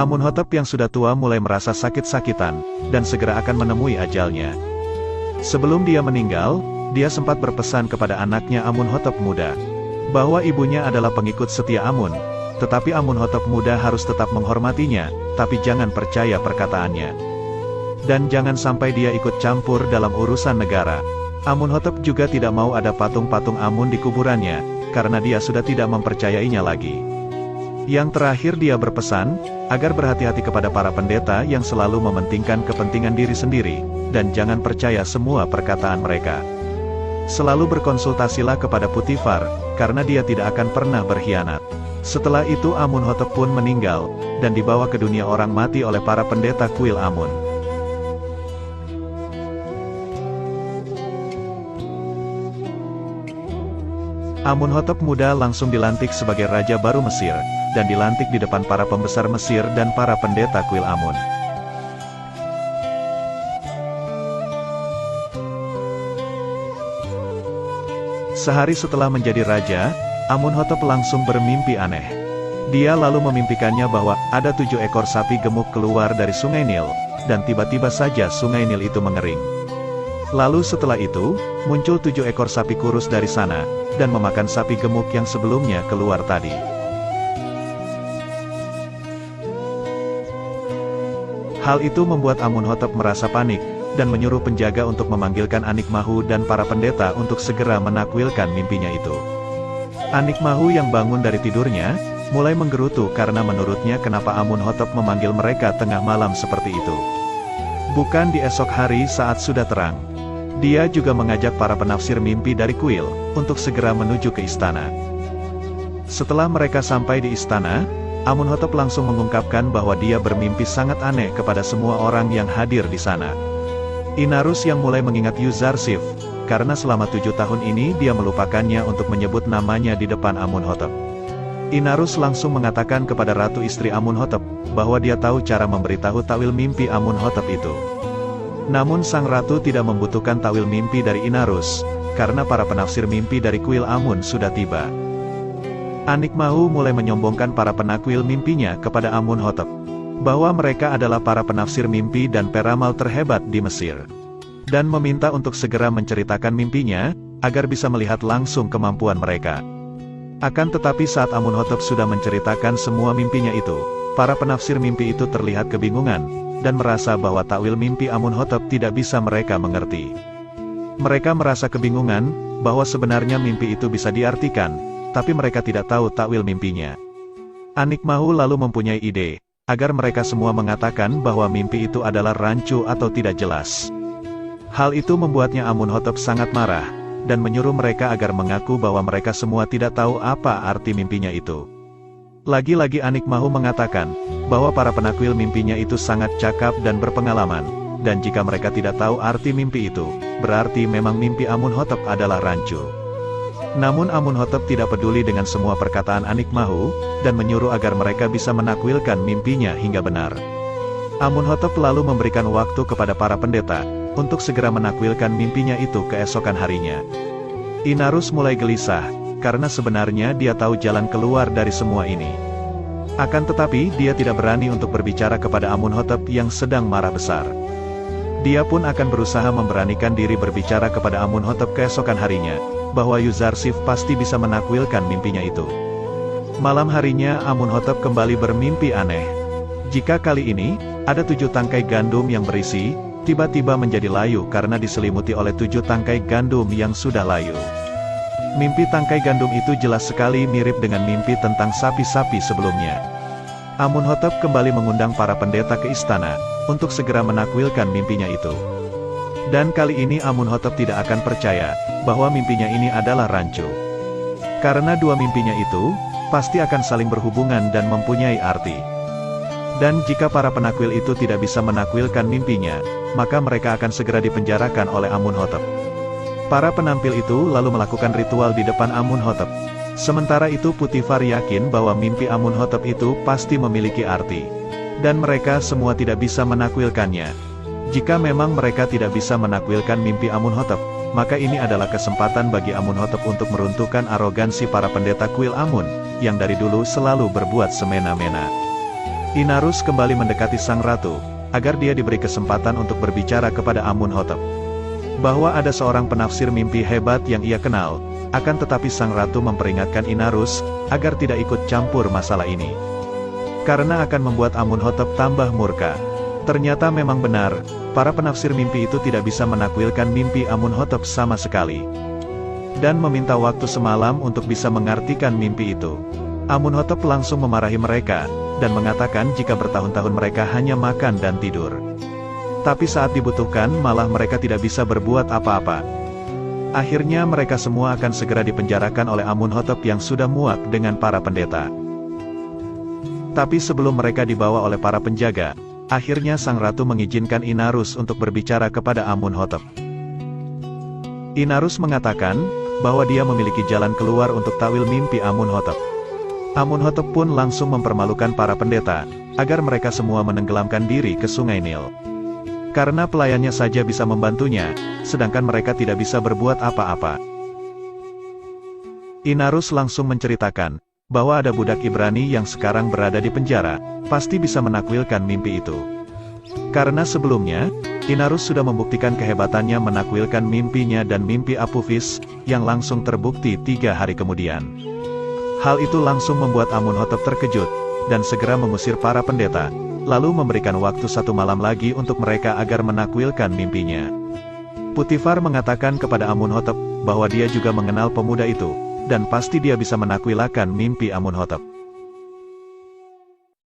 Amunhotep yang sudah tua mulai merasa sakit-sakitan, dan segera akan menemui ajalnya. Sebelum dia meninggal, dia sempat berpesan kepada anaknya Amunhotep muda, bahwa ibunya adalah pengikut setia Amun, tetapi Amunhotep muda harus tetap menghormatinya, tapi jangan percaya perkataannya. Dan jangan sampai dia ikut campur dalam urusan negara. Amunhotep juga tidak mau ada patung-patung Amun di kuburannya, karena dia sudah tidak mempercayainya lagi. Yang terakhir dia berpesan, agar berhati-hati kepada para pendeta yang selalu mementingkan kepentingan diri sendiri, dan jangan percaya semua perkataan mereka. Selalu berkonsultasilah kepada Putifar, karena dia tidak akan pernah berkhianat. Setelah itu Amunhotep pun meninggal, dan dibawa ke dunia orang mati oleh para pendeta kuil Amun. Amunhotep muda langsung dilantik sebagai raja baru Mesir, dan dilantik di depan para pembesar Mesir dan para pendeta kuil Amun. Sehari setelah menjadi raja, Amunhotep langsung bermimpi aneh. Dia lalu memimpikannya bahwa ada 7 ekor sapi gemuk keluar dari sungai Nil, dan tiba-tiba saja sungai Nil itu mengering. Lalu setelah itu, muncul 7 ekor sapi kurus dari sana, dan memakan sapi gemuk yang sebelumnya keluar tadi. Hal itu membuat Amunhotep merasa panik, dan menyuruh penjaga untuk memanggilkan Anikmahu dan para pendeta untuk segera menakwilkan mimpinya itu. Anikmahu yang bangun dari tidurnya, mulai menggerutu karena menurutnya kenapa Amunhotep memanggil mereka tengah malam seperti itu. Bukan di esok hari saat sudah terang. Dia juga mengajak para penafsir mimpi dari kuil, untuk segera menuju ke istana. Setelah mereka sampai di istana, Amunhotep langsung mengungkapkan bahwa dia bermimpi sangat aneh kepada semua orang yang hadir di sana. Inarus yang mulai mengingat Yuzarsif, karena selama 7 tahun ini dia melupakannya untuk menyebut namanya di depan Amunhotep. Inarus langsung mengatakan kepada ratu istri Amunhotep, bahwa dia tahu cara memberitahu takwil mimpi Amunhotep itu. Namun sang ratu tidak membutuhkan takwil mimpi dari Inarus, karena para penafsir mimpi dari kuil Amun sudah tiba. Anikmahu mulai menyombongkan para penakwil mimpinya kepada Amunhotep, bahwa mereka adalah para penafsir mimpi dan peramal terhebat di Mesir, dan meminta untuk segera menceritakan mimpinya, agar bisa melihat langsung kemampuan mereka. Akan tetapi saat Amunhotep sudah menceritakan semua mimpinya itu, para penafsir mimpi itu terlihat kebingungan, dan merasa bahwa takwil mimpi Amunhotep tidak bisa mereka mengerti. Mereka merasa kebingungan, bahwa sebenarnya mimpi itu bisa diartikan, tapi mereka tidak tahu takwil mimpinya. Anikmahu lalu mempunyai ide, agar mereka semua mengatakan bahwa mimpi itu adalah rancu atau tidak jelas. Hal itu membuatnya Amunhotep sangat marah, dan menyuruh mereka agar mengaku bahwa mereka semua tidak tahu apa arti mimpinya itu. Lagi-lagi Anikmahu mengatakan, bahwa para penakwil mimpinya itu sangat cakap dan berpengalaman, dan jika mereka tidak tahu arti mimpi itu, berarti memang mimpi Amunhotep adalah rancu. Namun Amunhotep tidak peduli dengan semua perkataan Anikmahu, dan menyuruh agar mereka bisa menakwilkan mimpinya hingga benar. Amunhotep lalu memberikan waktu kepada para pendeta, untuk segera menakwilkan mimpinya itu keesokan harinya. Inarus mulai gelisah, karena sebenarnya dia tahu jalan keluar dari semua ini. Akan tetapi dia tidak berani untuk berbicara kepada Amunhotep yang sedang marah besar. Dia pun akan berusaha memberanikan diri berbicara kepada Amunhotep keesokan harinya, bahwa Yuzarsif pasti bisa menakwilkan mimpinya itu. Malam harinya Amunhotep kembali bermimpi aneh. Jika kali ini, ada 7 tangkai gandum yang berisi, tiba-tiba menjadi layu karena diselimuti oleh 7 tangkai gandum yang sudah layu. Mimpi tangkai gandum itu jelas sekali mirip dengan mimpi tentang sapi-sapi sebelumnya. Amunhotep kembali mengundang para pendeta ke istana, untuk segera menakwilkan mimpinya itu. Dan kali ini Amunhotep tidak akan percaya, bahwa mimpinya ini adalah rancu. Karena 2 mimpinya itu, pasti akan saling berhubungan dan mempunyai arti. Dan jika para penakwil itu tidak bisa menakwilkan mimpinya, maka mereka akan segera dipenjarakan oleh Amunhotep. Para penampil itu lalu melakukan ritual di depan Amunhotep. Sementara itu Putifar yakin bahwa mimpi Amunhotep itu pasti memiliki arti. Dan mereka semua tidak bisa menakwilkannya. Jika memang mereka tidak bisa menakwilkan mimpi Amunhotep, maka ini adalah kesempatan bagi Amunhotep untuk meruntuhkan arogansi para pendeta kuil Amun, yang dari dulu selalu berbuat semena-mena. Inarus kembali mendekati sang ratu, agar dia diberi kesempatan untuk berbicara kepada Amunhotep. Bahwa ada seorang penafsir mimpi hebat yang ia kenal, akan tetapi sang ratu memperingatkan Inarus, agar tidak ikut campur masalah ini. Karena akan membuat Amunhotep tambah murka. Ternyata memang benar, para penafsir mimpi itu tidak bisa menakwilkan mimpi Amunhotep sama sekali. Dan meminta waktu semalam untuk bisa mengartikan mimpi itu. Amunhotep langsung memarahi mereka, dan mengatakan jika bertahun-tahun mereka hanya makan dan tidur. Tapi saat dibutuhkan malah mereka tidak bisa berbuat apa-apa. Akhirnya mereka semua akan segera dipenjarakan oleh Amunhotep yang sudah muak dengan para pendeta. Tapi sebelum mereka dibawa oleh para penjaga, akhirnya sang ratu mengizinkan Inarus untuk berbicara kepada Amunhotep. Inarus mengatakan bahwa dia memiliki jalan keluar untuk takwil mimpi Amunhotep. Amunhotep pun langsung mempermalukan para pendeta, agar mereka semua menenggelamkan diri ke Sungai Nil. Karena pelayannya saja bisa membantunya, sedangkan mereka tidak bisa berbuat apa-apa. Inarus langsung menceritakan bahwa ada budak Ibrani yang sekarang berada di penjara, pasti bisa menakwilkan mimpi itu. Karena sebelumnya, Inarus sudah membuktikan kehebatannya menakwilkan mimpinya dan mimpi Apophis, yang langsung terbukti 3 hari kemudian. Hal itu langsung membuat Amunhotep terkejut, dan segera mengusir para pendeta, lalu memberikan waktu 1 malam lagi untuk mereka agar menakwilkan mimpinya. Putifar mengatakan kepada Amunhotep, bahwa dia juga mengenal pemuda itu, dan pasti dia bisa menakwilakan mimpi Amunhotep.